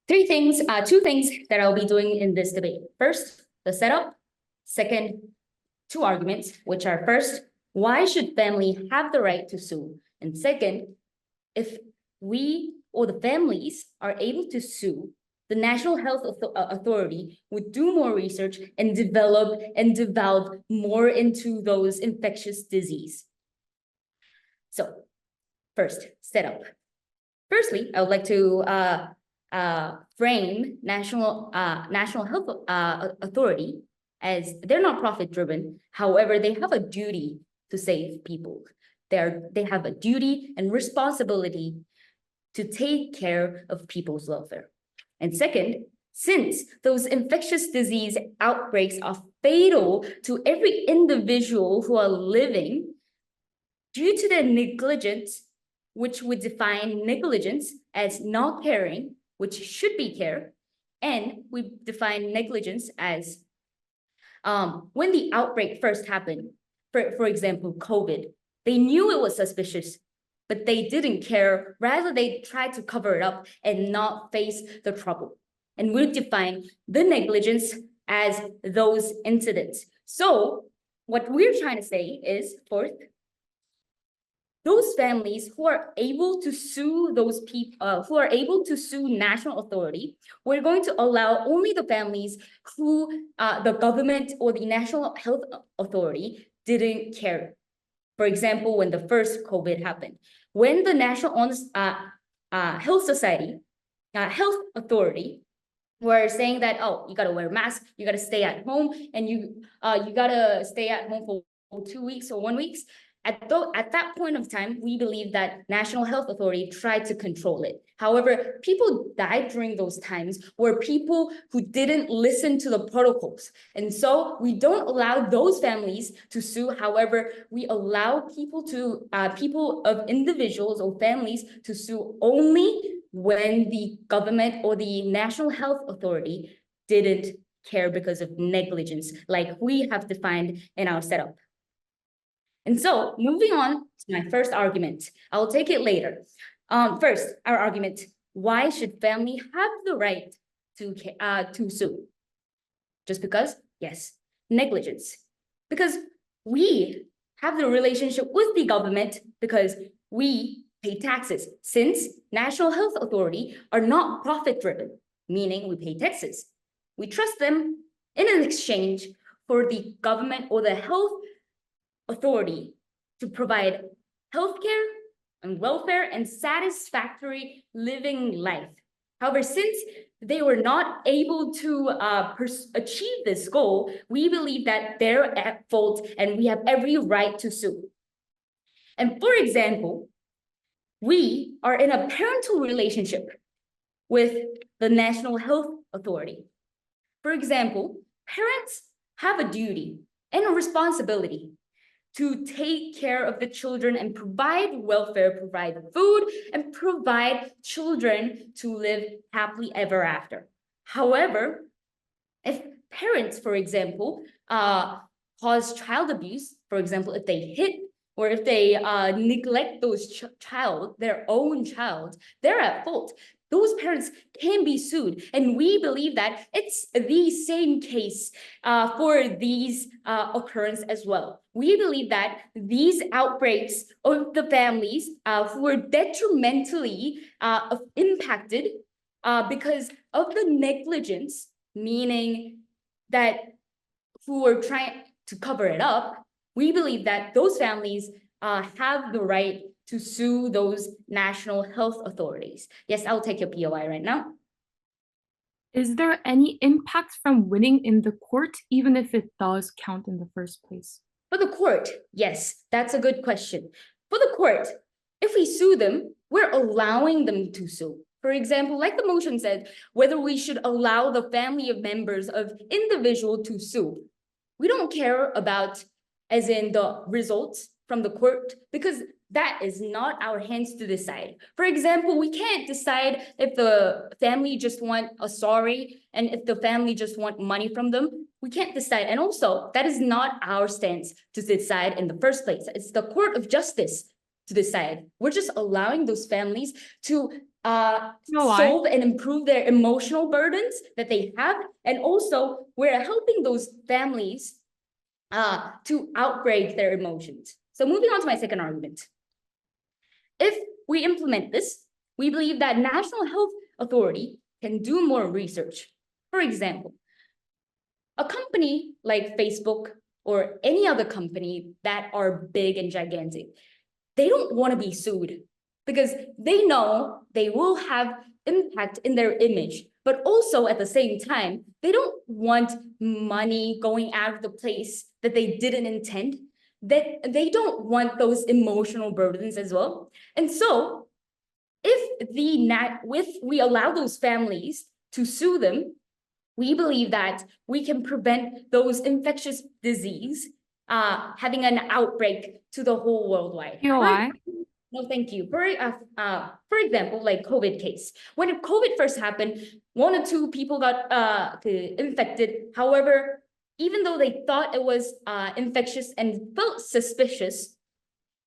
Two things that I'll be doing in this debate. First, the setup. Second, two arguments, which are first, why should family have the right to sue? And second, if we or the families are able to sue, the National Health Authority would do more research and develop and delve more into those infectious disease. So first, setup. Firstly, I would like to frame National Health Authority as they're not profit driven. However, they have a duty to save people. They have a duty and responsibility to take care of people's welfare. And second, since those infectious disease outbreaks are fatal to every individual who are living, due to their negligence, which would define negligence as not caring, which should be care, and we define negligence as when the outbreak first happened, for example, COVID, they knew it was suspicious, but they didn't care. Rather, they tried to cover it up and not face the trouble. And we define the negligence as those incidents. So what we're trying to say is, fourth, those families who are able to sue those people, who are able to sue national authority, we're going to allow only the families who the government or the National Health Authority didn't care. For example, when the first COVID happened, when the National Health Authority were saying that, oh, you got to wear a mask, you got to stay at home, and you got to stay at home for 2 weeks or 1 week. At that point of time, we believe that National Health Authority tried to control it. However, people died during those times were people who didn't listen to the protocols. And so we don't allow those families to sue. However, we allow people of individuals or families to sue only when the government or the National Health Authority didn't care because of negligence, like we have defined in our setup. And so moving on to my first argument, I'll take it later. First, our argument, why should family have the right to sue? Just because? Yes, negligence. Because we have the relationship with the government because we pay taxes, since National Health Authority are not profit driven, meaning we pay taxes. We trust them in an exchange for the government or the health authority to provide healthcare and welfare and satisfactory living life. However, since they were not able to achieve this goal, we believe that they're at fault and we have every right to sue. And for example, we are in a parental relationship with the National Health Authority. For example, parents have a duty and a responsibility to take care of the children and provide welfare, provide food, and provide children to live happily ever after. However, if parents, for example, cause child abuse, for example, if they hit or if they neglect their own child, they're at fault. Those parents can be sued. And we believe that it's the same case for these occurrence as well. We believe that these outbreaks of the families who were detrimentally impacted because of the negligence, meaning that who were trying to cover it up, we believe that those families have the right to sue those national health authorities. Yes, I'll take your POI right now. Is there any impact from winning in the court, even if it does count in the first place? For the court, yes, that's a good question. For the court, if we sue them, we're allowing them to sue. For example, like the motion said, whether we should allow the family of members of individual to sue. We don't care about, as in the results from the court, because that is not our hands to decide. For example, we can't decide if the family just want a sorry and if the family just want money from them. We can't decide. And also, that is not our stance to decide in the first place. It's the court of justice to decide. We're just allowing those families to why? solve and improve their emotional burdens that they have. And also, we're helping those families to outbreak their emotions. So moving on to my second argument. If we implement this, we believe that National Health Authority can do more research. For example, a company like Facebook or any other company that are big and gigantic, they don't want to be sued because they know they will have impact in their image, but also at the same time, they don't want money going out of the place that they didn't intend, that they don't want those emotional burdens as well. And so if we allow those families to sue them, we believe that we can prevent those infectious disease having an outbreak to the whole worldwide. Why? No, thank you. For example, like COVID case. When COVID first happened, 1 or 2 people got infected. However, even though they thought it was infectious and felt suspicious,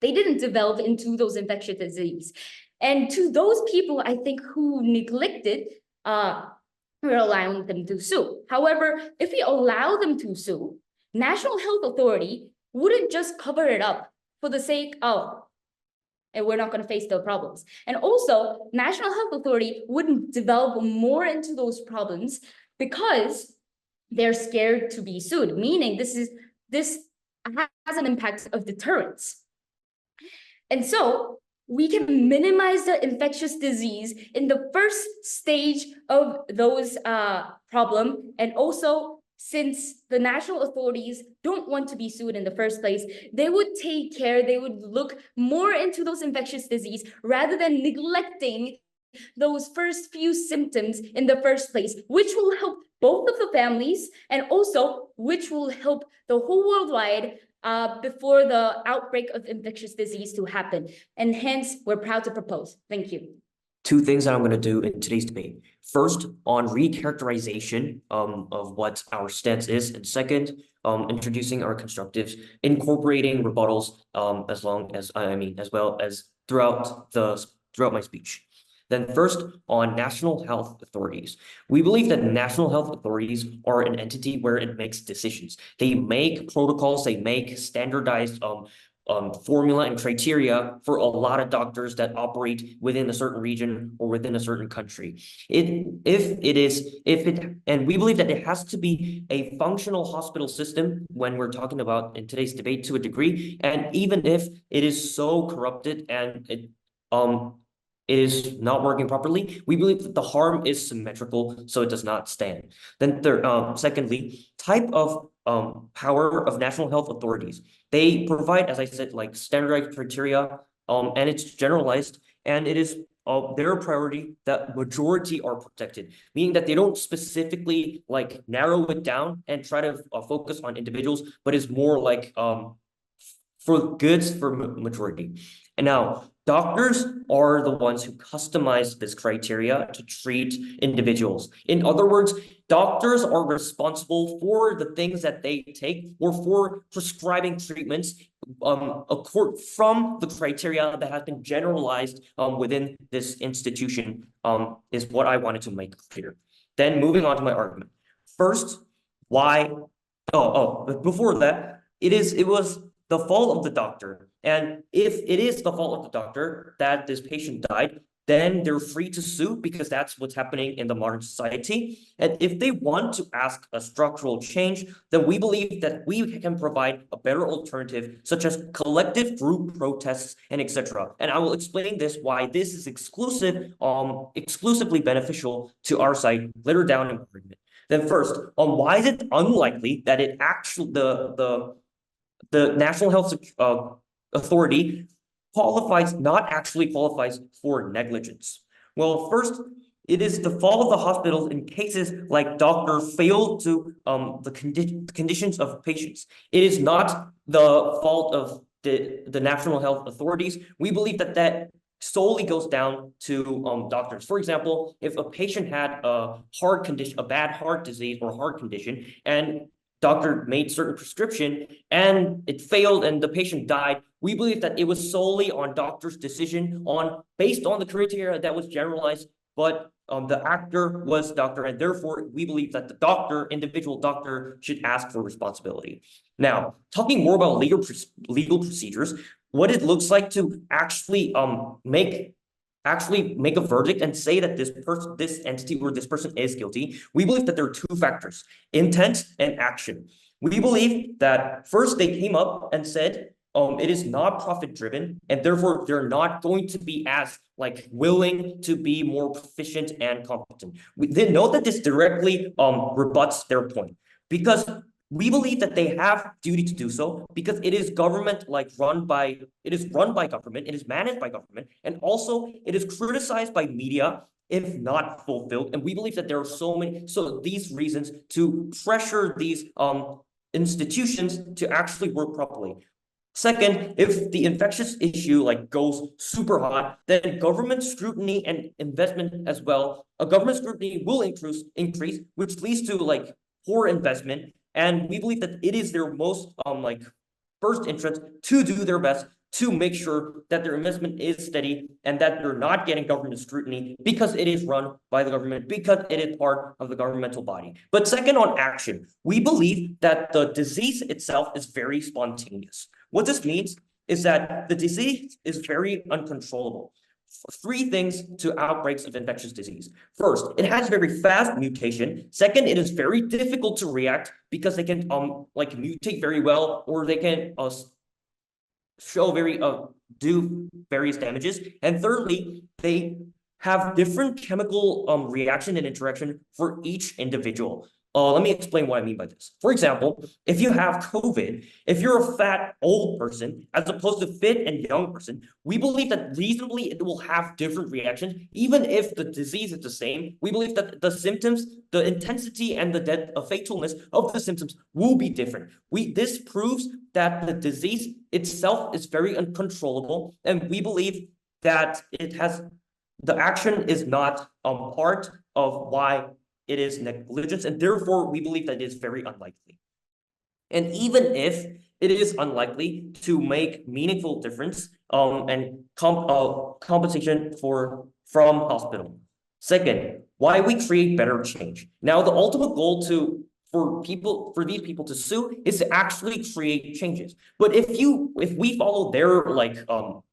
they didn't develop into those infectious disease. And to those people, I think, who neglected, we're allowing them to sue. However, if we allow them to sue, National Health Authority wouldn't just cover it up for the sake of, and we're not going to face the problems. And also, National Health Authority wouldn't develop more into those problems because they're scared to be sued, meaning this has an impact of deterrence. And so we can minimize the infectious disease in the first stage of those problem. And also, since the national authorities don't want to be sued in the first place, they would take care, they would look more into those infectious disease rather than neglecting those first few symptoms in the first place, which will help both of the families and also which will help the whole worldwide before the outbreak of infectious disease to happen. And hence, we're proud to propose. Thank you. 2 things that I'm going to do in today's debate. First, on recharacterization of what our stance is, and second, introducing our constructives, incorporating rebuttals as well as throughout my speech. Then first, on national health authorities. We believe that national health authorities are an entity where it makes decisions. They make protocols, they make standardized formula and criteria for a lot of doctors that operate within a certain region or within a certain country. And we believe that it has to be a functional hospital system when we're talking about in today's debate to a degree. And even if it is so corrupted and it is not working properly, we believe that the harm is symmetrical, so it does not stand. Then secondly, type of power of national health authorities. They provide, as I said, like standardized criteria, and it's generalized, and it is their priority that majority are protected, meaning that they don't specifically like narrow it down and try to focus on individuals, but it's more like for goods for majority. And now, doctors are the ones who customize this criteria to treat individuals. In other words, doctors are responsible for the things that they take or for prescribing treatments from the criteria that has been generalized within this institution, is what I wanted to make clear. Then moving on to my argument. First, why? But before that, it was the fault of the doctor. And if it is the fault of the doctor that this patient died, then they're free to sue because that's what's happening in the modern society. And if they want to ask a structural change, then we believe that we can provide a better alternative, such as collective group protests and etc. And I will explain this, why this is exclusively beneficial to our side later down in the argument. Then first, why is it unlikely that it actually the National Health Authority not actually qualifies for negligence? Well, first, it is the fault of the hospitals in cases like doctor failed to the conditions of patients. It is not the fault of the National Health Authorities. We believe that solely goes down to doctors. For example, if a patient had a heart condition, a bad heart disease or heart condition, and doctor made certain prescription and it failed and the patient died, We believe that it was solely on doctor's decision based on the criteria that was generalized, but the actor was doctor, and therefore we believe that the individual doctor should ask for responsibility. Now, talking more about legal procedures, what it looks like to actually make a verdict and say that this entity or this person is guilty, we believe that there are two factors: intent and action. We believe that first they came up and said it is not profit driven, and therefore they're not going to be as willing to be more proficient and competent. They know that this directly rebuts their point, because we believe that they have duty to do so, because it is government run by government, it is managed by government, and also it is criticized by media if not fulfilled. And we believe that there are these reasons to pressure these institutions to actually work properly. Second, if the infectious issue goes super hot, then government scrutiny and investment as well. Government scrutiny will increase, which leads to poor investment. And we believe that it is their most first interest to do their best to make sure that their investment is steady and that they're not getting government scrutiny because it is run by the government, because it is part of the governmental body. But second, on action, we believe that the disease itself is very spontaneous. What this means is that the disease is very uncontrollable. Three things to outbreaks of infectious disease. First, it has very fast mutation. Second, it is very difficult to react because they can mutate very well, or they can do various damages. And thirdly, they have different chemical reaction and interaction for each individual. Let me explain what I mean by this. For example, if you have COVID, if you're a fat old person as opposed to fit and young person, we believe that reasonably it will have different reactions. Even if the disease is the same, we believe that the symptoms, the intensity and the fatalness of the symptoms will be different. This proves that the disease itself is very uncontrollable, and we believe that the action is not part of why it is negligence, and therefore we believe that it is very unlikely. And even if it is unlikely to make meaningful difference and compensation from hospital. Second, why we create better change. Now, the ultimate goal for these people to sue is to actually create changes. But if we follow their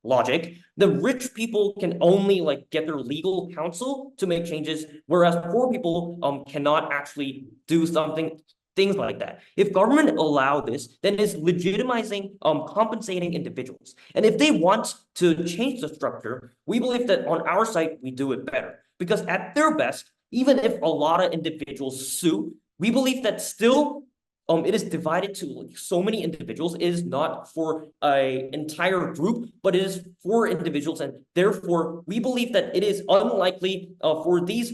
logic, the rich people can only get their legal counsel to make changes, whereas poor people cannot actually do things like that. If government allow this, then it's legitimizing compensating individuals. And if they want to change the structure, we believe that on our side we do it better, because at their best, even if a lot of individuals sue, we believe that still it is divided to so many individuals. It is not for an entire group, but it is for individuals, and therefore we believe that it is unlikely for these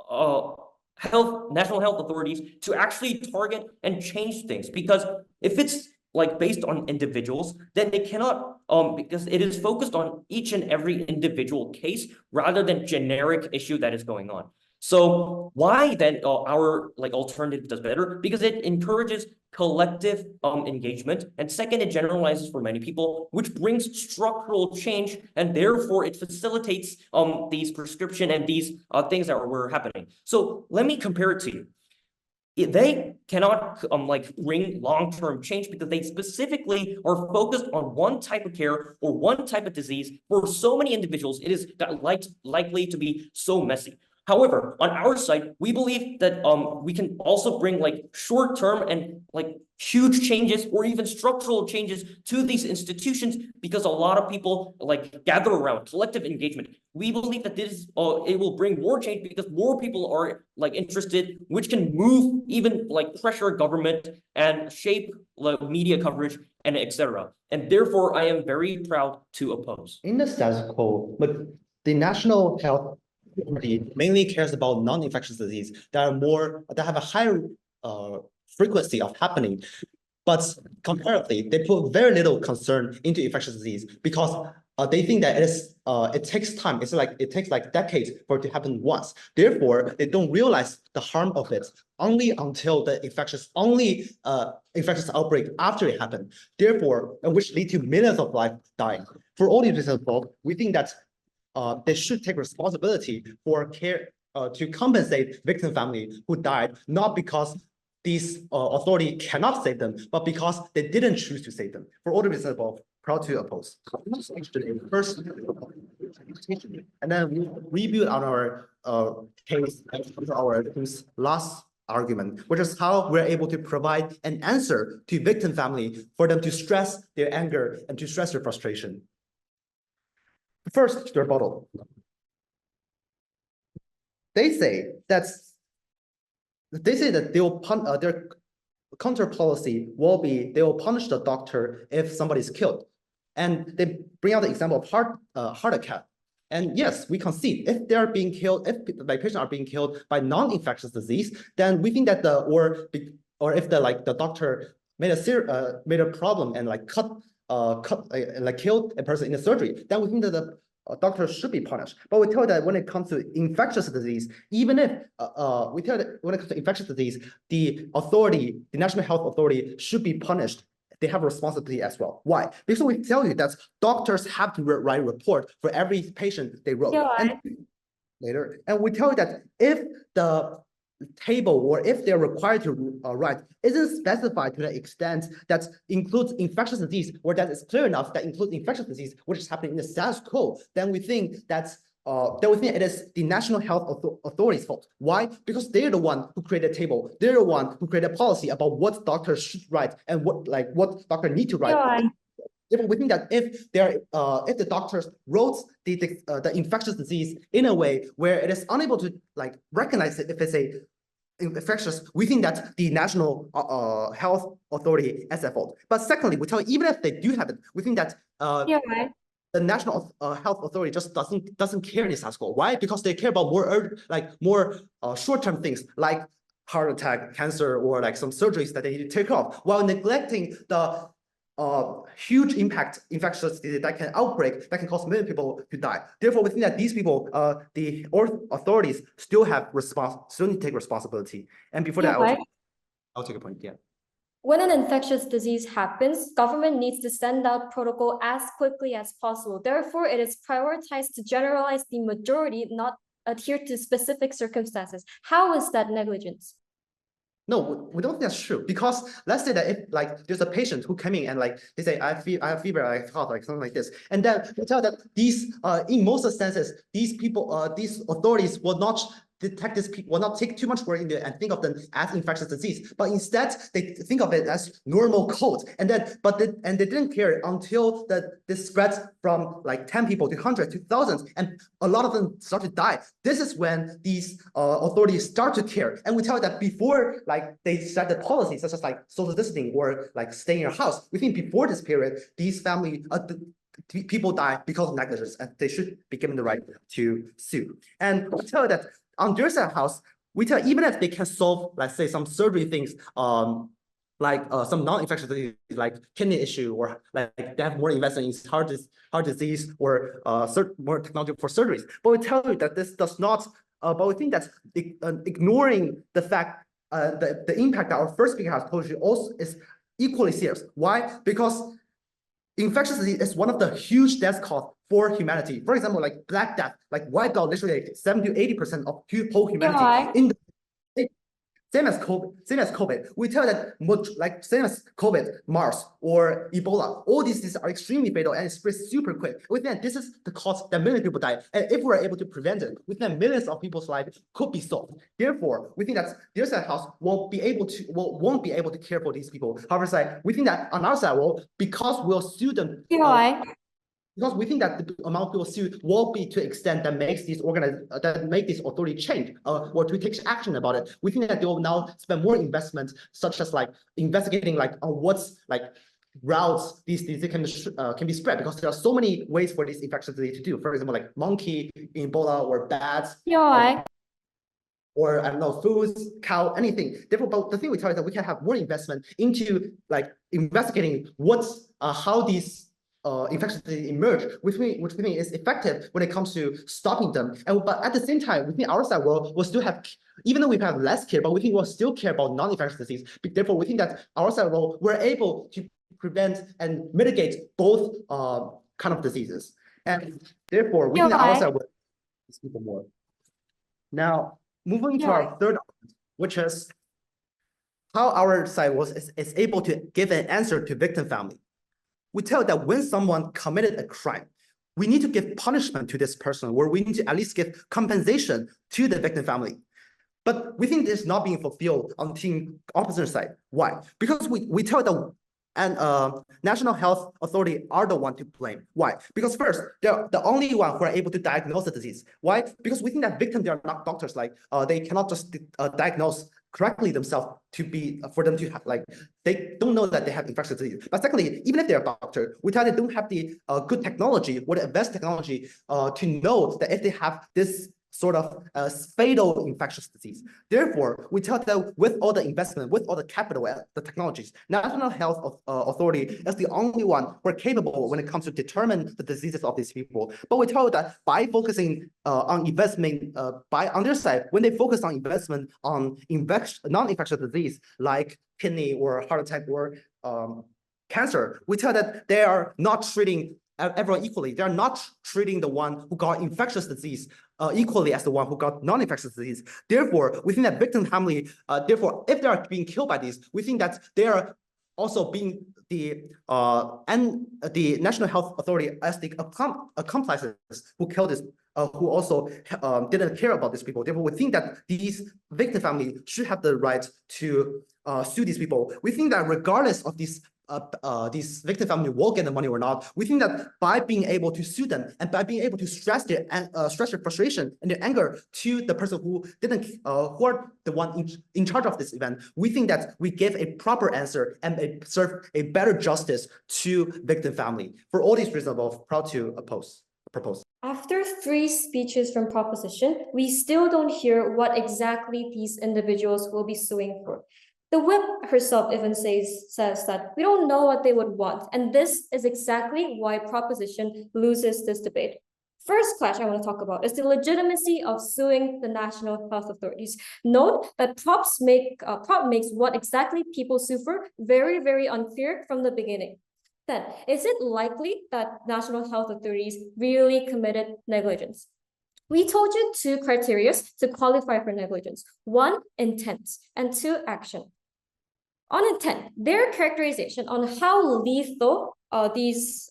national health authorities to actually target and change things, because if it's based on individuals, then they cannot because it is focused on each and every individual case rather than generic issue that is going on. So why then our alternative does better? Because it encourages collective engagement, and second, it generalizes for many people, which brings structural change, and therefore it facilitates these prescription and these things that were happening. So let me compare it to you. They cannot bring long-term change because they specifically are focused on one type of care or one type of disease. For so many individuals, it is likely to be so messy. However, on our side, we believe that we can also bring short-term and huge changes or even structural changes to these institutions, because a lot of people gather around collective engagement. We believe that this it will bring more change because more people are interested, which can move even pressure government and shape media coverage and etc. And therefore, I am very proud to oppose. In the status quo, but the national health mainly cares about non-infectious disease that have a higher frequency of happening, but comparatively they put very little concern into infectious disease, because they think that it takes time. It takes like decades for it to happen once. Therefore, they don't realize the harm of it only until the infectious outbreak after it happened. Therefore, which lead to millions of lives dying. For all these reasons, we think that they should take responsibility for care to compensate victim family who died, not because these authority cannot save them, but because they didn't choose to save them. For all the reasons above, proud to oppose. First, and then we rebuild on our case after our last argument, which is how we're able to provide an answer to victim family for them to stress their anger and to stress their frustration. First, the rebuttal. They say that they will their counter policy will be they will punish the doctor if somebody is killed, and they bring out the example of heart attack. And yes, we concede if they are being killed, if patients are being killed by non-infectious disease, then we think that or if the doctor made a problem and killed a person in the surgery, then we think that the doctors should be punished. But we tell that when it comes to infectious disease, even if we tell that when it comes to infectious disease, the National Health Authority should be punished. They have a responsibility as well. Why? Because we tell you that doctors have to write a report for every patient they wrote. And later, and we tell you that if the table or if they're required to write isn't specified to the extent that includes infectious disease, or that is clear enough that includes infectious disease, which is happening in the status quo, then we think that's it is the National Health Authority's fault. Why? Because they're the one who created a table. They're the one who created a policy about what doctors should write and what doctor need to write. Therefore, we think that if the doctors wrote the infectious disease in a way where it is unable to recognize it if it's a infectious, we think that the National Health Authority has at fault. But secondly, we tell you, even if they do have it, we think that the National Health Authority just doesn't care in this school. Why? Because they care about more short-term things like heart attack, cancer, or some surgeries that they need to take off, while neglecting the huge impact infectious disease that can cause many people to die. Therefore, we think that these people, the authorities still need to take responsibility. And before that, I'll take a point. Yeah. When an infectious disease happens, government needs to send out protocol as quickly as possible. Therefore, it is prioritized to generalize the majority, not adhere to specific circumstances. How is that negligence? No, we don't think that's true, because let's say that if there's a patient who came in and they say I have fever, I have cough, something like this, and then we tell that these in most instances these authorities will not detect this people, will not take too much work into it and think of them as infectious disease, but instead they think of it as normal cold, and they didn't care until this spreads from 10 people to hundreds to thousands, and a lot of them start to die. This is when these authorities start to care, and we tell that before they set the policy such as social distancing or staying in your house. We think before this period, these people die because of negligence, and they should be given the right to sue. And we tell that on their side house, we tell even if they can solve, let's say, some surgery things, some non-infectious disease like kidney issue, or they have more investment in heart disease, or more technology for surgeries. But we tell you that this does not. But we think that ignoring the fact the impact that our first speaker has told you also is equally serious. Why? Because infectious disease is one of the huge death cause for humanity. For example, Black Death, wiped out literally 70 to 80% of whole humanity in the same as COVID. We tell that same as COVID, MERS, or Ebola, all these diseases are extremely fatal and spread super quick. We think this is the cause that many people die. And if we're able to prevent it, we think millions of people's lives could be solved. Therefore, we think that their side house won't be able to care for these people. However, we think that on our side, because we'll sue them. Because we think that the amount of people sued will be to extent that makes these authority change or to take action about it. We think that they will now spend more investment, such as investigating on what's routes these diseases can be spread, because there are so many ways for these infectious disease to do. For example, monkey, Ebola, or bats. Or I don't know, foods, cow, anything. Therefore, but the thing we tell you is that we can have more investment into investigating how these infectious disease emerge, which we think is effective when it comes to stopping them. But at the same time, within our side, we'll still have, even though we have less care, but we think we'll still care about non-infectious disease. Therefore, we think that our side role, we're able to prevent and mitigate both kind of diseases. And therefore, we think that our side will people more. Now, moving to our third argument, which is how our side is able to give an answer to victim family. We tell that when someone committed a crime, we need to give punishment to this person, or we need to at least give compensation to the victim family. But we think this is not being fulfilled on team opposite side. Why? Because we tell that National Health Authority are the one to blame. Why? Because first, they're the only one who are able to diagnose the disease. Why? Because we think that victims, they are not doctors. Like they cannot just diagnose correctly themselves for them to have, like, they don't know that they have infectious disease. But secondly, even if they're a doctor, we tell they don't have the good technology or the advanced technology to know that if they have this sort of fatal infectious disease. Therefore, we tell that with all the investment, with all the capital, the technologies, National Health Authority is the only one who are capable when it comes to determine the diseases of these people. But we tell that by focusing on investment, on their side, when they focus on investment on non-infectious disease like kidney or heart attack or cancer, we tell that they are not treating everyone equally. They're not treating the one who got infectious disease equally as the one who got non-infectious disease. Therefore, we think that victim family, therefore, if they are being killed by these, we think that they are also being the National Health Authority as the accomplices who killed this, who also didn't care about these people. Therefore, we think that these victim family should have the right to sue these people. We think that regardless of these victim family will get the money or not, we think that by being able to sue them and by being able to stress their frustration and their anger to the person who didn't, who are the one in charge of this event, we think that we give a proper answer and serve a better justice to victim family. For all these reasons, I'm proud to propose. After 3 speeches from proposition, we still don't hear what exactly these individuals will be suing for. The whip herself even says that we don't know what they would want, and this is exactly why proposition loses this debate. First clash I want to talk about is the legitimacy of suing the national health authorities. Note that prop makes what exactly people sue for very, very unclear from the beginning. Then, is it likely that national health authorities really committed negligence? We told you 2 criteria to qualify for negligence. 1, intent, and 2, action. On intent, their characterization on how lethal these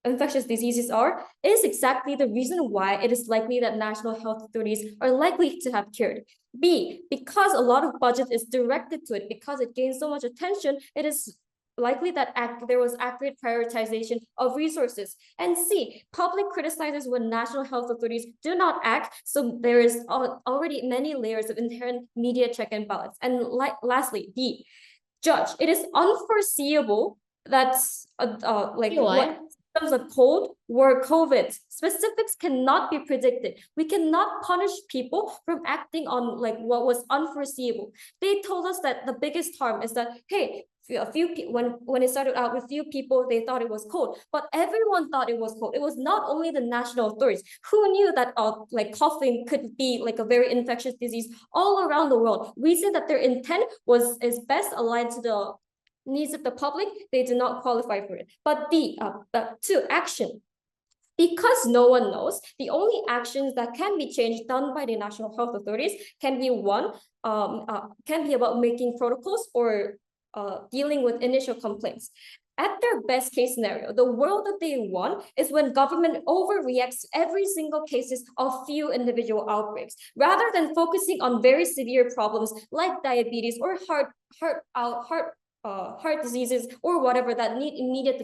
infectious diseases are is exactly the reason why it is likely that national health authorities are likely to have cured. B, because a lot of budget is directed to it, because it gains so much attention, it is likely that there was accurate prioritization of resources. And C, public criticizes when national health authorities do not act, so there is already many layers of inherent media check and balance. And lastly, D, judge, it is unforeseeable that what symptoms of cold were COVID. Specifics cannot be predicted. We cannot punish people from acting on what was unforeseeable. They told us that the biggest harm is that, hey, a few when it started out with few people, they thought it was cold, but everyone thought it was cold. It was not only the national authorities who knew that coughing could be a very infectious disease all around the world. We said that their intent is best aligned to the needs of the public. They did not qualify for it. But two, action. Because no one knows, the only actions that can be changed done by the national health authorities can be about making protocols or dealing with initial complaints. At their best case scenario, the world that they want is when government overreacts to every single cases of few individual outbreaks, rather than focusing on very severe problems like diabetes or heart diseases or whatever that need immediate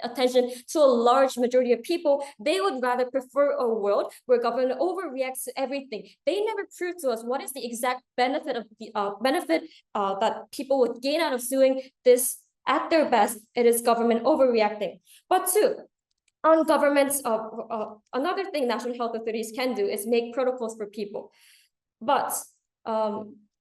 attention to a large majority of people. They would rather prefer a world where government overreacts to everything. They never proved to us what is the exact benefit of the that people would gain out of suing this. At their best, it is government overreacting. But 2, on governments, another thing national health authorities can do is make protocols for people. But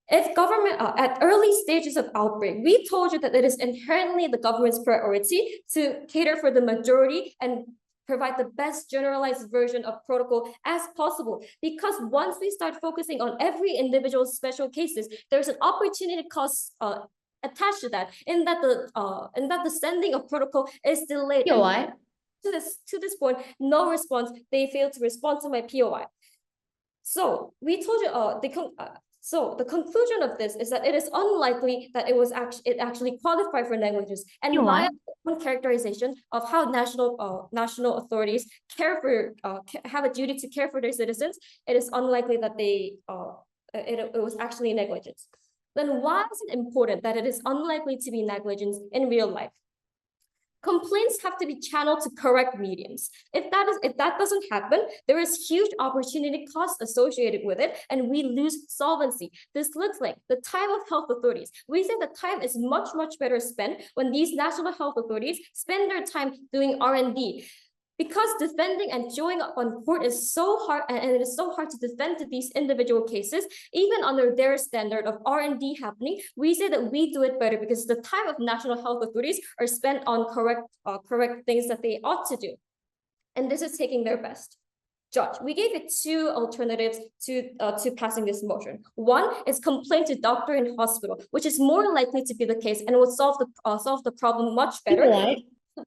If government at early stages of outbreak, we told you that it is inherently the government's priority to cater for the majority and provide the best generalized version of protocol as possible. Because once we start focusing on every individual special cases, there's an opportunity cost attached to that, in that the sending of protocol is delayed. POI. To this point, no response. They failed to respond to my POI. So we told you so the conclusion of this is that it is unlikely that it actually qualified for negligence. And POI. by characterization of how national authorities care for have a duty to care for their citizens, it is unlikely that it was actually negligence. Then why is it important that it is unlikely to be negligence in real life? Complaints have to be channeled to correct mediums. If that doesn't happen, there is huge opportunity cost associated with it, and we lose solvency. This looks like the time of health authorities. We say the time is much better spent when these national health authorities spend their time doing R&D. Because defending and showing up on court is so hard, and it is so hard to defend to these individual cases, even under their standard of R&D happening, we say that we do it better because the time of national health authorities are spent on correct things that they ought to do. And this is taking their best. Judge, we gave it two alternatives to passing this motion. One is complaint to doctor in hospital, which is more likely to be the case and would solve the problem much better. POI.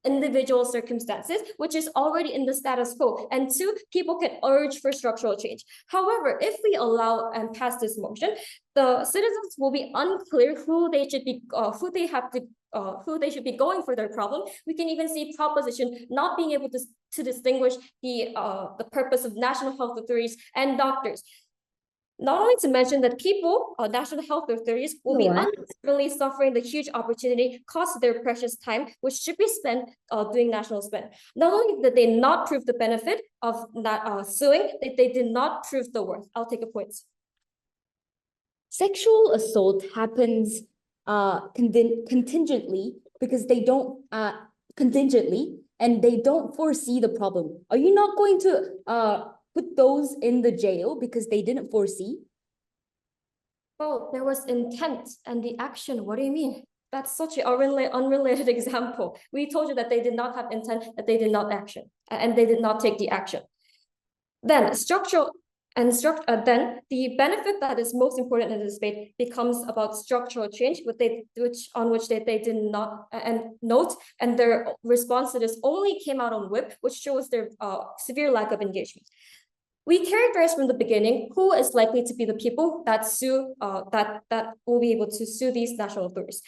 Individual circumstances, which is already in the status quo, and two, people can urge for structural change. However, if we allow and pass this motion, the citizens will be unclear who they should be going for their problem. We can even see proposition not being able to distinguish the purpose of national health authorities and doctors. Not only to mention that people, national health authorities, will be unnecessarily suffering the huge opportunity cost of their precious time, which should be spent doing national spend. Not only did they not prove the benefit of that suing, they did not prove the worth. I'll take a point. Sexual assault happens contingently because they don't and they don't foresee the problem. Are you not going to put those in the jail because they didn't foresee? Oh, there was intent and the action. What do you mean? That's such an unrelated example. We told you that they did not have intent, that they did not action, and they did not take the action. Then then the benefit that is most important in this debate becomes about structural change, which they did not note, and their response to this only came out on whip, which shows their severe lack of engagement. We characterized from the beginning who is likely to be the people that that will be able to sue these national authorities.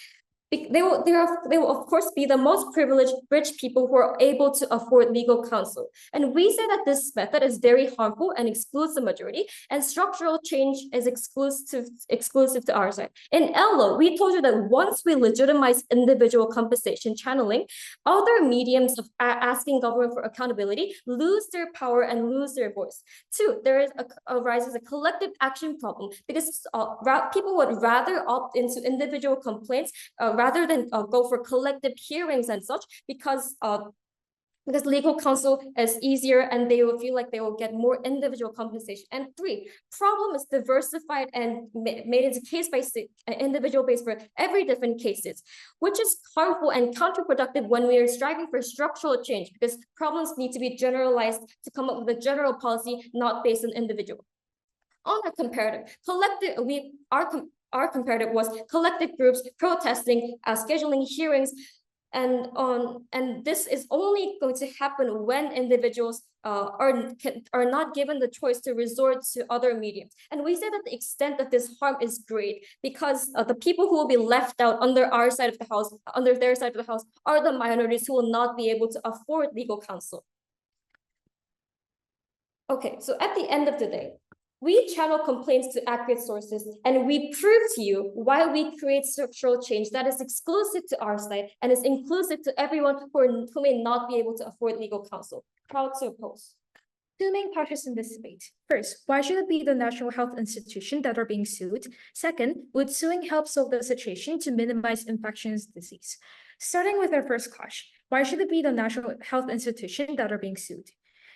They will of course be the most privileged rich people who are able to afford legal counsel. And we say that this method is very harmful and excludes the majority, and structural change is exclusive to our side. In ELLO, we told you that once we legitimize individual compensation channeling, other mediums of asking government for accountability lose their power and lose their voice. Two, there arises a collective action problem because people would rather opt into individual complaints rather than go for collective hearings and such, because legal counsel is easier and they will feel like they will get more individual compensation. And three, problem is diversified and made into case by individual based for every different cases, which is harmful and counterproductive when we are striving for structural change, because problems need to be generalized to come up with a general policy, not based on individual. On a comparative, our comparative was collective groups protesting, scheduling hearings, and this is only going to happen when individuals are not given the choice to resort to other mediums. And we say that the extent of this harm is great because the people who will be left out under our side of the house, under their side of the house, are the minorities who will not be able to afford legal counsel. Okay, so at the end of the day, we channel complaints to accurate sources, and we prove to you why we create structural change that is exclusive to our side and is inclusive to everyone who may not be able to afford legal counsel. Proud to oppose. Two main parties in this debate. First, why should it be the national health institution that are being sued? Second, would suing help solve the situation to minimize infectious disease? Starting with our first clash, why should it be the national health institution that are being sued?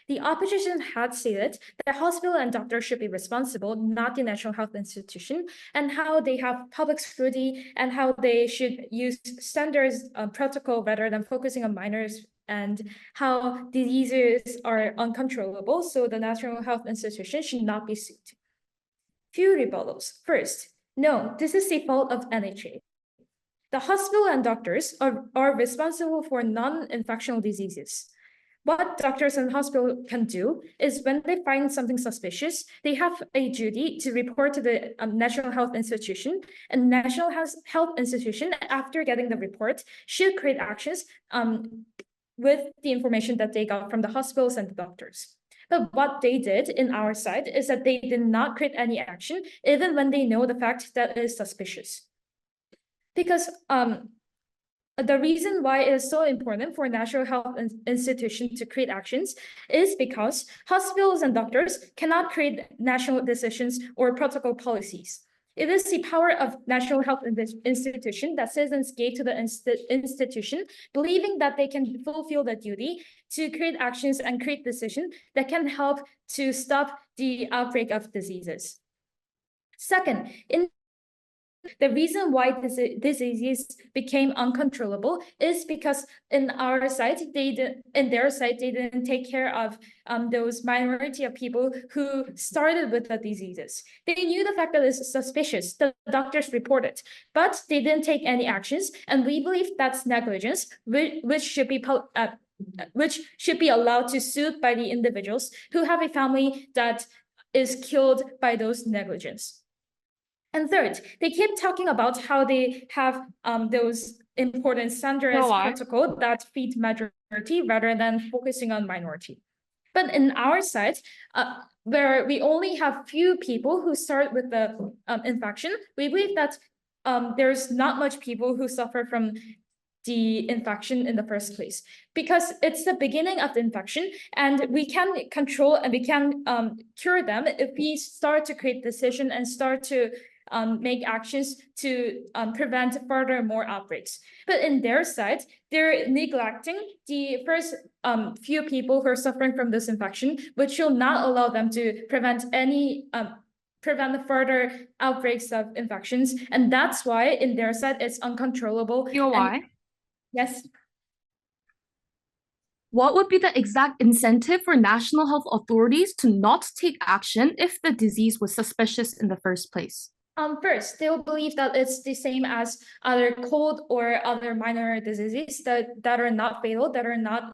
The opposition had stated that hospital and doctors should be responsible, not the National Health Institution, and how they have public scrutiny and how they should use standards protocol rather than focusing on minors, and how diseases are uncontrollable, so the National Health Institution should not be sued. Few rebuttals. First, no, this is the fault of NHA. The hospital and doctors are responsible for non-infectious diseases. What doctors and hospital can do is when they find something suspicious, they have a duty to report to the National Health Institution, and National Health Institution, after getting the report, should create actions with the information that they got from the hospitals and the doctors. But what they did in our side is that they did not create any action, even when they know the fact that it is suspicious. Because the reason why it is so important for National Health Institution to create actions is because hospitals and doctors cannot create national decisions or protocol policies. It is the power of National Health Institution that citizens gave to the institution, believing that they can fulfill the duty to create actions and create decisions that can help to stop the outbreak of diseases. Second, the reason why this disease became uncontrollable is because in their side, they didn't take care of those minority of people who started with the diseases. They knew the fact that it's suspicious. The doctors reported, but they didn't take any actions. And we believe that's negligence, which should be allowed to sued by the individuals who have a family that is killed by those negligence. And third, they keep talking about how they have those important standardized protocol that feed majority rather than focusing on minority. But in our side, where we only have few people who start with the infection, we believe that there's not much people who suffer from the infection in the first place, because it's the beginning of the infection, and we can control and we can cure them if we start to create decision and start to make actions to prevent further more outbreaks. But in their side, they're neglecting the first few people who are suffering from this infection, which will not allow them to prevent the further outbreaks of infections. And that's why in their side, it's uncontrollable. You know why? Yes. What would be the exact incentive for national health authorities to not take action if the disease was suspicious in the first place? First, they will believe that it's the same as other cold or other minor diseases that are not fatal, that are not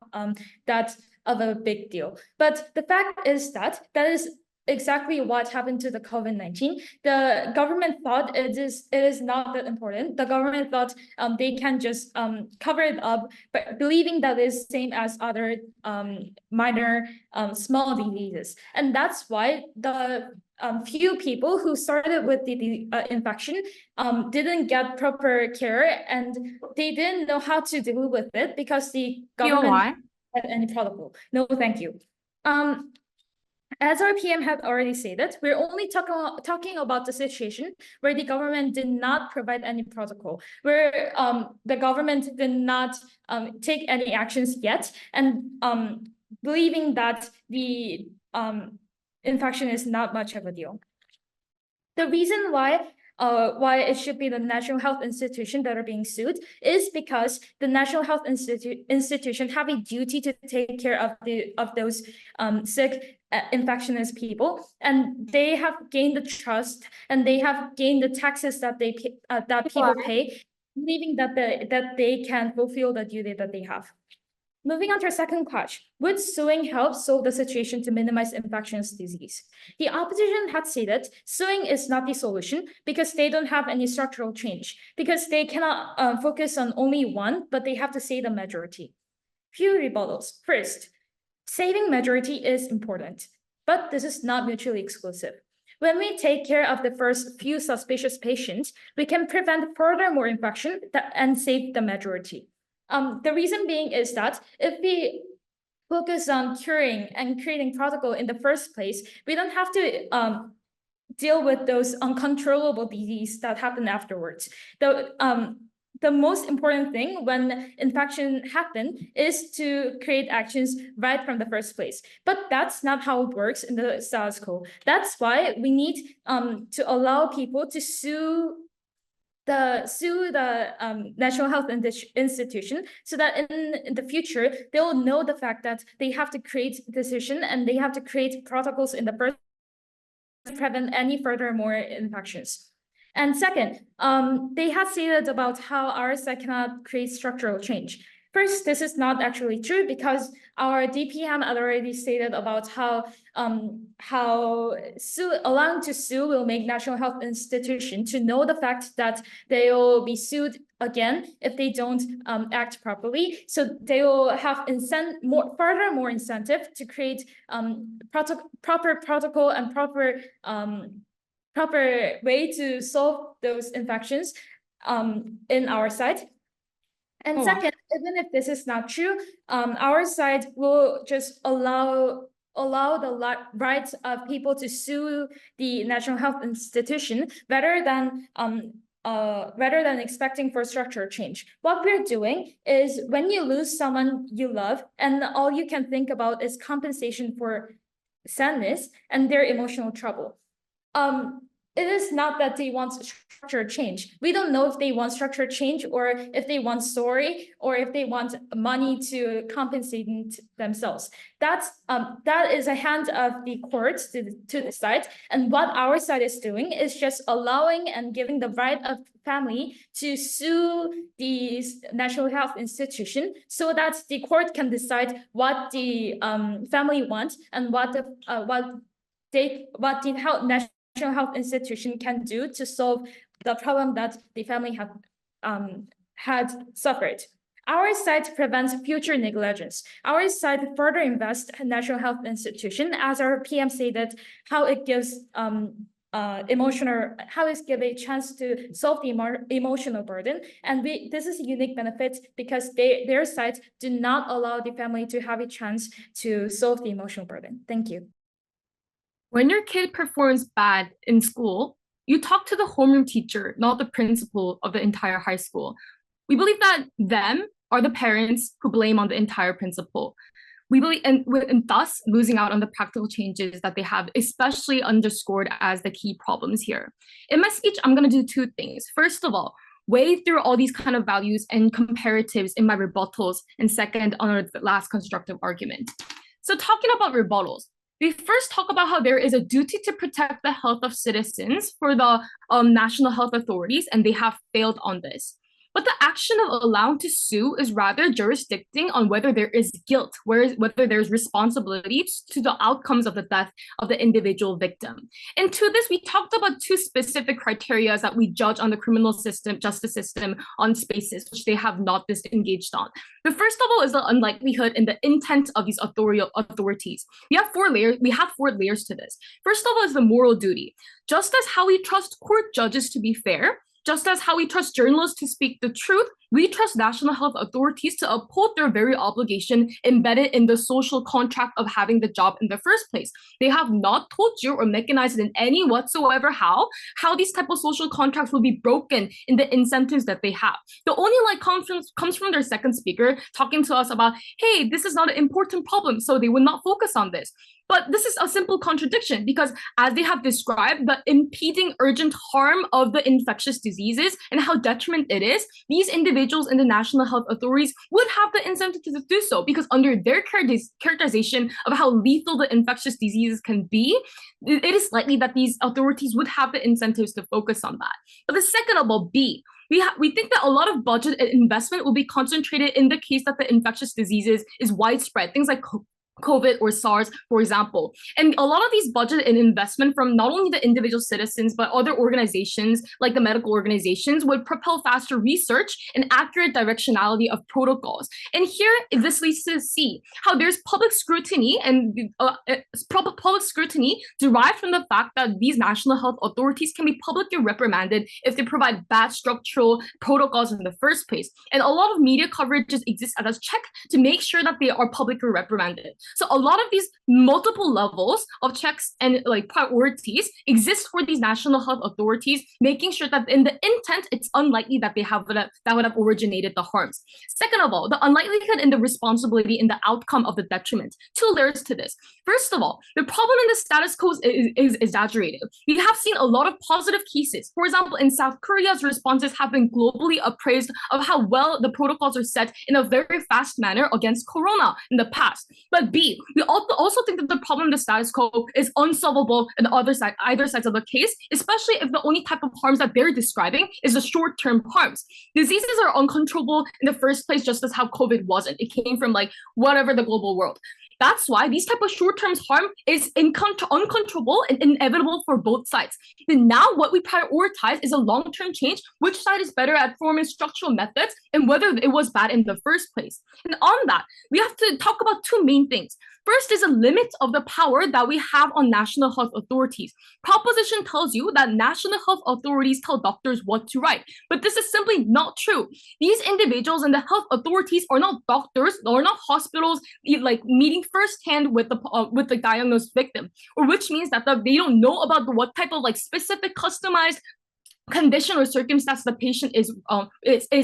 that of a big deal. But the fact is that is exactly what happened to the COVID-19. The government thought it is not that important. The government thought they can just cover it up, but believing that is same as other minor small diseases. And that's why the few people who started with the infection didn't get proper care, and they didn't know how to deal with it because the government had any protocol. No, thank you. As our PM had already stated, we're only talking about the situation where the government did not provide any protocol, where the government did not take any actions yet, and believing that the infection is not much of a deal. The reason why it should be the National Health Institution that are being sued is because the National Health Institution have a duty to take care of those sick infectious people, and they have gained the trust and they have gained the taxes that people pay, believing that they can fulfill the duty that they have. Moving on to our second question, would suing help solve the situation to minimize infectious disease? The opposition had stated suing is not the solution because they don't have any structural change, because they cannot focus on only one, but they have to say the majority. Few rebuttals. First, saving majority is important, but this is not mutually exclusive. When we take care of the first few suspicious patients, we can prevent further infection and save the majority. The reason being is that if we focus on curing and creating protocol in the first place, we don't have to deal with those uncontrollable disease that happen afterwards. the most important thing when infection happen is to create actions right from the first place. But that's not how it works in the status quo. That's why we need to allow people to sue the National Health Institution, so that in the future they'll know the fact that they have to create decision and they have to create protocols in the first to prevent any further more infections. And second, they have stated about how our side cannot create structural change. First, this is not actually true because our DPM had already stated about how allowing to sue will make National Health Institution to know the fact that they will be sued again if they don't act properly. So they will have more incentive to create proper protocol and proper way to solve those infections in our side. And second, even if this is not true, our side will just allow the rights of people to sue the National Health Institution rather than expecting for structural change. What we're doing is when you lose someone you love and all you can think about is compensation for sadness and their emotional trouble. It is not that they want structure change. We don't know if they want structure change or if they want sorry or if they want money to compensate themselves. That is a hand of the courts to decide. And what our side is doing is just allowing and giving the right of family to sue the National Health Institution so that the court can decide what the family wants and what the National Health Institution can do to solve the problem that the family had suffered. Our side prevents future negligence. Our side further invests in National Health Institution, as our PM stated, how it gives a chance to solve the emotional burden. And this is a unique benefit because their sides do not allow the family to have a chance to solve the emotional burden. Thank you. When your kid performs bad in school, you talk to the homeroom teacher, not the principal of the entire high school. We believe that them are the parents who blame on the entire principal. We believe, and thus losing out on the practical changes that they have, especially underscored as the key problems here. In my speech, I'm going to do two things. First of all, weigh through all these kind of values and comparatives in my rebuttals, and second, on our last constructive argument. So talking about rebuttals, we first talk about how there is a duty to protect the health of citizens for the national health authorities, and they have failed on this. But the action of allowing to sue is rather jurisdicting on whether there is guilt, whether there's responsibility to the outcomes of the death of the individual victim. And to this, we talked about two specific criteria that we judge on the criminal system, justice system on spaces, which they have not disengaged on. The first of all is the unlikelihood and the intent of these authorities. We have four layers to this. First of all is the moral duty. Just as how we trust court judges to be fair, just as how we trust journalists to speak the truth, we trust national health authorities to uphold their very obligation embedded in the social contract of having the job in the first place. They have not told you or mechanized in any whatsoever how these type of social contracts will be broken in the incentives that they have. The only comes from their second speaker talking to us about, hey, this is not an important problem, so they would not focus on this. But this is a simple contradiction because as they have described the impeding urgent harm of the infectious diseases and how detriment it is, these individuals in the national health authorities would have the incentive to do so because under their characterization of how lethal the infectious diseases can be, it is likely that these authorities would have the incentives to focus on that. But the second of all, B, we think that a lot of budget and investment will be concentrated in the case that the infectious diseases is widespread, things like COVID or SARS, for example. And a lot of these budget and investment from not only the individual citizens, but other organizations like the medical organizations would propel faster research and accurate directionality of protocols. And here, this leads to see how there's public scrutiny and public scrutiny derived from the fact that these national health authorities can be publicly reprimanded if they provide bad structural protocols in the first place. And a lot of media coverages exist as a check to make sure that they are publicly reprimanded. So a lot of these multiple levels of checks and like priorities exist for these national health authorities, making sure that in the intent, it's unlikely that that would have originated the harms. Second of all, the unlikelihood and the responsibility in the outcome of the detriment. Two layers to this. First of all, the problem in the status quo is exaggerated. We have seen a lot of positive cases. For example, in South Korea's responses have been globally appraised of how well the protocols are set in a very fast manner against corona in the past. But B, we also think that the problem in the status quo is unsolvable on either sides of the case, especially if the only type of harms that they're describing is the short-term harms. Diseases are uncontrollable in the first place, just as how COVID wasn't. It came from like whatever the global world. That's why these type of short-term harm is uncontrollable and inevitable for both sides. Then now what we prioritize is a long-term change, which side is better at forming structural methods and whether it was bad in the first place. And on that, we have to talk about two main things. First is a limit of the power that we have on national health authorities. Proposition tells you that national health authorities tell doctors what to write, but this is simply not true. These individuals and the health authorities are not doctors or not hospitals like meeting firsthand with the diagnosed victim, or which means that they don't know about what type of like specific customized condition or circumstance the patient is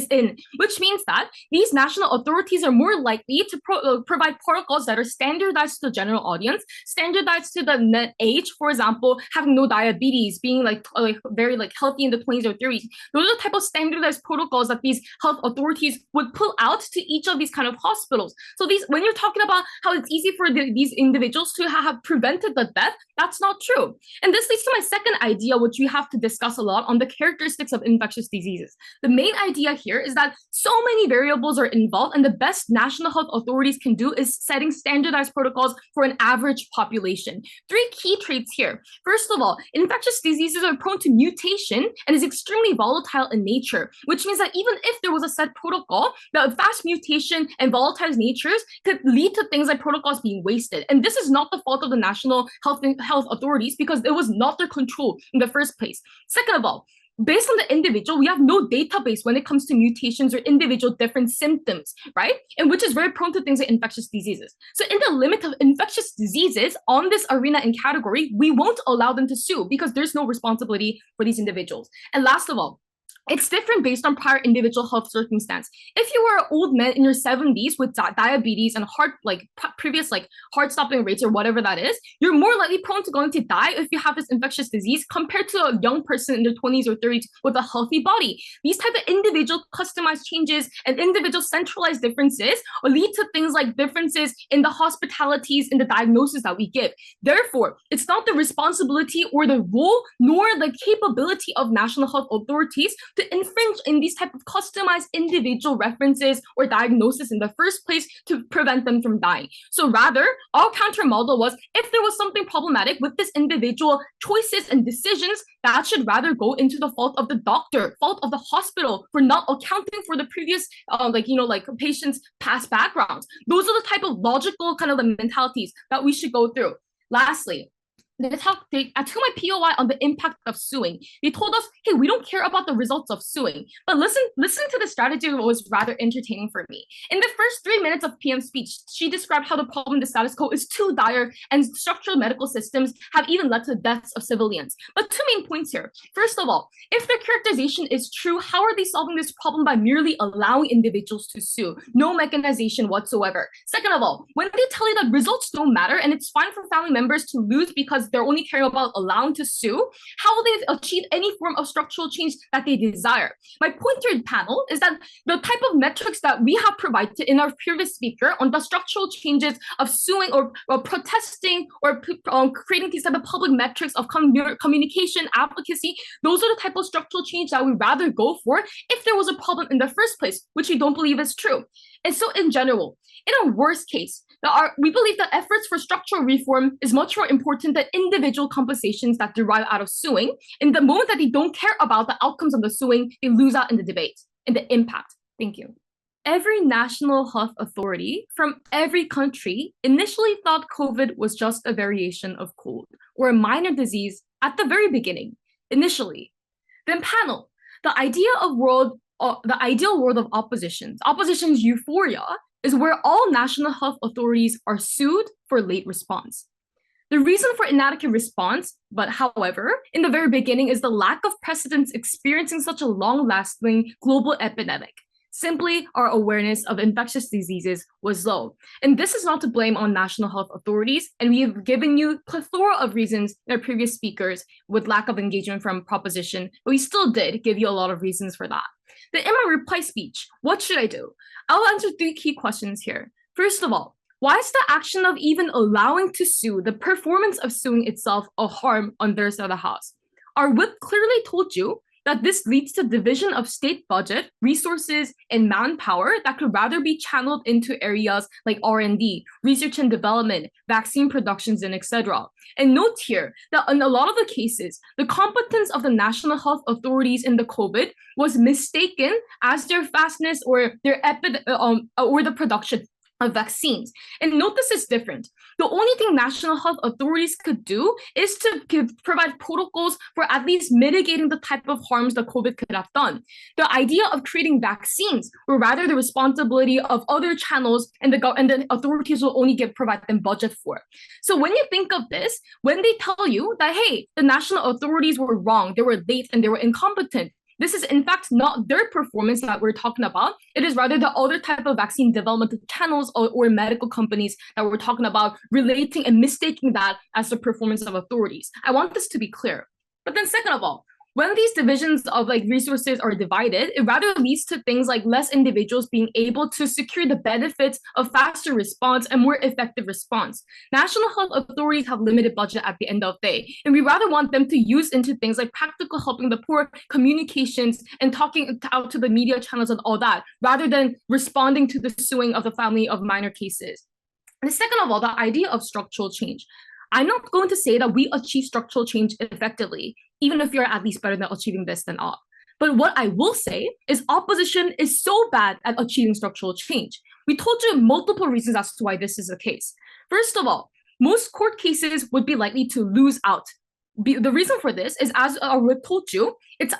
in, which means that these national authorities are more likely to provide protocols that are standardized to the general audience, standardized to the net age, for example, having no diabetes, being like very like healthy in the 20s or 30s. Those are the type of standardized protocols that these health authorities would pull out to each of these kind of hospitals. So when you're talking about how it's easy for these individuals to have prevented the death, that's not true. And this leads to my second idea, which we have to discuss a lot on the characteristics of infectious diseases. The main idea here is that so many variables are involved, and the best national health authorities can do is setting standardized protocols for an average population. Three key traits here. First of all, infectious diseases are prone to mutation and is extremely volatile in nature, which means that even if there was a set protocol, the fast mutation and volatile natures could lead to things like protocols being wasted. And this is not the fault of the national health authorities because it was not their control in the first place. Second of all, based on the individual, we have no database when it comes to mutations or individual different symptoms, right? And which is very prone to things like infectious diseases. So in the limit of infectious diseases on this arena and category, we won't allow them to sue because there's no responsibility for these individuals. And last of all, it's different based on prior individual health circumstance. If you were an old man in your 70s with diabetes and previous heart stopping rates or whatever that is, you're more likely prone to going to die if you have this infectious disease compared to a young person in their 20s or 30s with a healthy body. These type of individual customized changes and individual centralized differences will lead to things like differences in the hospitalities and the diagnosis that we give. Therefore, it's not the responsibility or the role nor the capability of national health authorities to infringe in these type of customized individual references or diagnosis in the first place to prevent them from dying. So rather, our counter model was if there was something problematic with this individual choices and decisions, that should rather go into the fault of the doctor, fault of the hospital for not accounting for the previous patient's past backgrounds. Those are the type of logical kind of the mentalities that we should go through. Lastly, I took my POI on the impact of suing. They told us, hey, we don't care about the results of suing. But listen to the strategy was rather entertaining for me. In the first 3 minutes of PM's speech, she described how the problem in the status quo is too dire and structural medical systems have even led to the deaths of civilians. But two main points here. First of all, if their characterization is true, how are they solving this problem by merely allowing individuals to sue? No mechanization whatsoever. Second of all, when they tell you that results don't matter and it's fine for family members to lose because they're only caring about allowing to sue, how will they achieve any form of structural change that they desire? My point to the panel is that the type of metrics that we have provided in our previous speaker on the structural changes of suing or protesting or creating these type of public metrics of communication, advocacy, those are the type of structural change that we'd rather go for if there was a problem in the first place, which we don't believe is true. And so in general, in a worst case, we believe that efforts for structural reform is much more important than individual compensations that derive out of suing. In the moment that they don't care about the outcomes of the suing, they lose out in the debate and the impact. Thank you. Every national health authority from every country initially thought COVID was just a variation of cold or a minor disease at the very beginning, initially. Then panel, the ideal world of opposition's euphoria is where all national health authorities are sued for late response. The reason for inadequate response, but however, in the very beginning is the lack of precedents experiencing such a long-lasting global epidemic. Simply, our awareness of infectious diseases was low. And this is not to blame on national health authorities, and we have given you a plethora of reasons in our previous speakers with lack of engagement from proposition, but we still did give you a lot of reasons for that. Then in my reply speech, what should I do? I'll answer 3 key questions here. First of all, why is the action of even allowing to sue, the performance of suing itself, a harm on their side of the house? Our whip clearly told you that this leads to division of state budget, resources, and manpower that could rather be channeled into areas like R&D, research and development, vaccine productions, and etc. And note here that in a lot of the cases, the competence of the national health authorities in the COVID was mistaken as their fastness or their or the production of vaccines. And note this is different. The only thing national health authorities could do is to provide protocols for at least mitigating the type of harms that COVID could have done. The idea of creating vaccines were rather the responsibility of other channels, and the authorities will only provide them budget for. So when you think of this, when they tell you that, hey, the national authorities were wrong, they were late and they were incompetent, this is in fact not their performance that we're talking about. It is rather the other type of vaccine development channels or medical companies that we're talking about, relating and mistaking that as the performance of authorities. I want this to be clear. But then second of all, when these divisions of resources are divided, it rather leads to things like less individuals being able to secure the benefits of faster response and more effective response. National health authorities have limited budget at the end of the day, and we rather want them to use into things like practical helping the poor, communications, and talking out to the media channels and all that, rather than responding to the suing of the family of minor cases. And second of all, the idea of structural change. I'm not going to say that we achieve structural change effectively, even if you're at least better than achieving this than all. But what I will say is opposition is so bad at achieving structural change. We told you multiple reasons as to why this is the case. First of all, most court cases would be likely to lose out. The reason for this is, as we told you, it's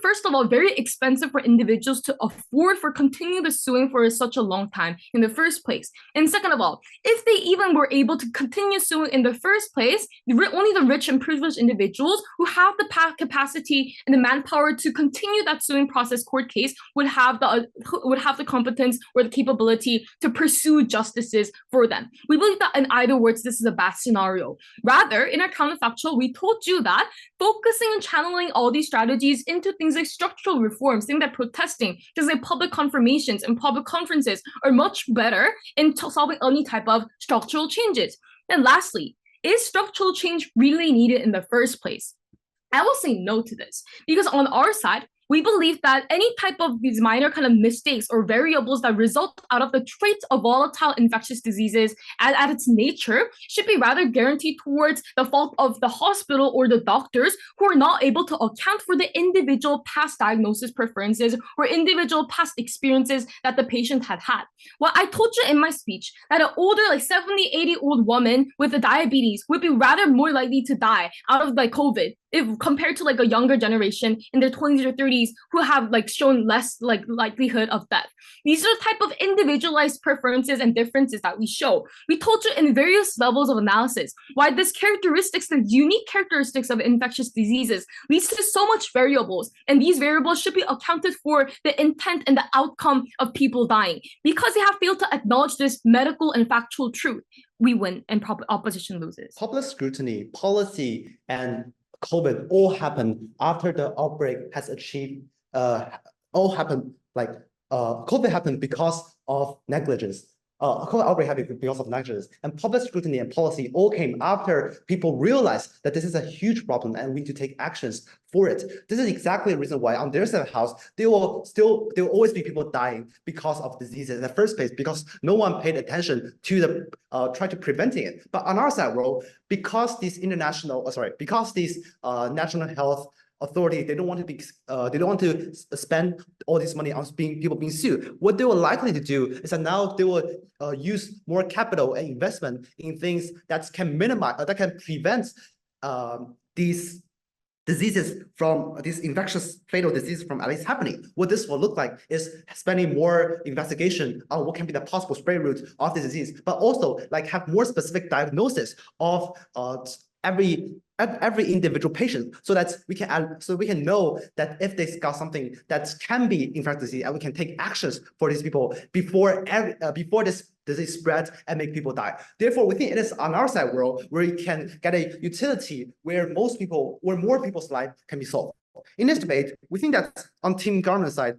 first of all, very expensive for individuals to afford for continuing the suing for such a long time in the first place. And second of all, if they even were able to continue suing in the first place, only the rich and privileged individuals who have the capacity and the manpower to continue that suing process court case would have the competence or the capability to pursue justices for them. We believe that in either words, this is a bad scenario. Rather, in our counterfactual, we told you that focusing and channeling all these strategies into things like structural reforms, things like protesting, things like public confirmations and public conferences are much better in solving any type of structural changes. And lastly, is structural change really needed in the first place? I will say no to this, because on our side, we believe that any type of these minor kind of mistakes or variables that result out of the traits of volatile infectious diseases at its nature should be rather guaranteed towards the fault of the hospital or the doctors who are not able to account for the individual past diagnosis preferences or individual past experiences that the patient had had. Well, I told you in my speech that an older, 70, 80-year-old woman with a diabetes would be rather more likely to die out of COVID if compared to a younger generation in their 20s or 30s who have shown less likelihood of death. These are the type of individualized preferences and differences that we show. We told you in various levels of analysis why this characteristics, the unique characteristics of infectious diseases leads to so much variables, and these variables should be accounted for the intent and the outcome of people dying. Because they have failed to acknowledge this medical and factual truth, we win and opposition loses. Public scrutiny, policy, and COVID all happened after the outbreak has achieved, COVID happened because of negligence. COVID outbreak happened because of negligence, and public scrutiny and policy all came after people realized that this is a huge problem and we need to take actions for it. This is exactly the reason why on their side of the house, there will always be people dying because of diseases in the first place, because no one paid attention to try to preventing it. But on our side, because these national health authority, they don't want to spend all this money on people being sued. What they were likely to do is that now they will use more capital and investment in things that can minimize, that can prevent these diseases from this infectious fatal disease from at least happening. What this will look like is spending more investigation on what can be the possible spread route of the disease, but also like have more specific diagnosis of every individual patient, so that we can know that if they got something that can be infectious disease, and we can take actions for these people before this disease spreads and make people die. Therefore, we think it is on our side world where we can get a utility where more people's life can be solved. In this debate, we think that on team government side,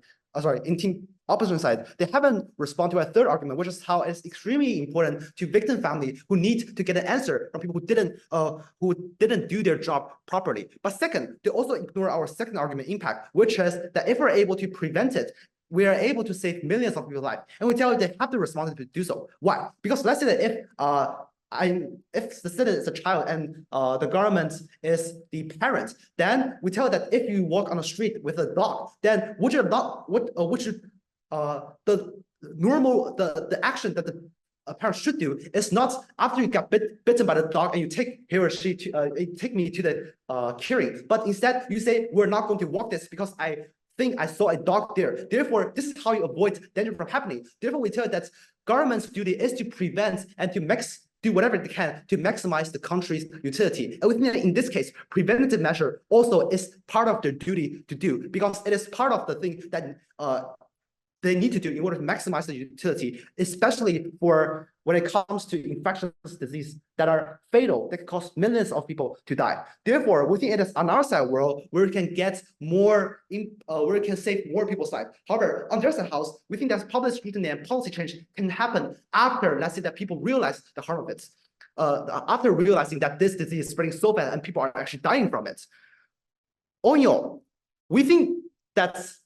in team opposition side, they haven't responded to a third argument, which is how it's extremely important to victim family who need to get an answer from people who didn't do their job properly. But second, they also ignore our second argument impact, which is that if we're able to prevent it, we are able to save millions of people's lives. And we tell you they have the responsibility to do so. Why? Because let's say that if the citizen is a child and the government is the parent, then we tell that if you walk on the street with a dog, then the action that the parent should do is not after you got bitten by the dog and you take he or she to take me to the curing, but instead you say we're not going to walk this because I think I saw a dog there. Therefore, this is how you avoid danger from happening. Therefore, we tell that government's duty is to prevent and to do whatever they can to maximize the country's utility. And we think that in this case, preventative measure also is part of their duty to do, because it is part of the thing that they need to do in order to maximize the utility, especially for when it comes to infectious disease that are fatal, that can cause millions of people to die. Therefore, we think it is on our side world where we can get more, where we can save more people's lives. However, on the other house, we think that public scrutiny and policy change can happen after, let's say, that people realize the harm of it. After realizing that this disease is spreading so bad and people are actually dying from it. All in all, we think that's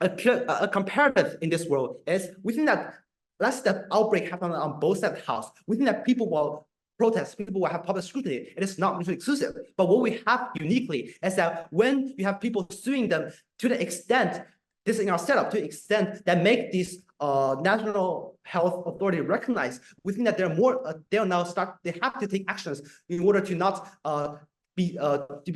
a comparative in this world is we think that let's say the outbreak happened on both sides of the house. We think that people will protest, people will have public scrutiny. It is not mutually exclusive. But what we have uniquely is that when you have people suing them to the extent, this is in our setup, to the extent that make these national health authority recognize, we think that they're more, they have to take actions in order to not be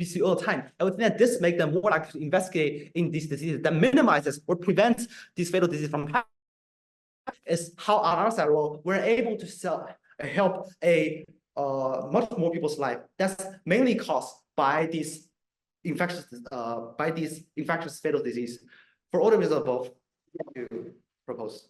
sued all the time. I would think that this makes them more likely to investigate in these diseases that minimizes or prevents these fatal diseases from happening. Is how on our side we're able to help much more people's life. That's mainly caused by these infectious fatal disease. For all the reasons above, to propose.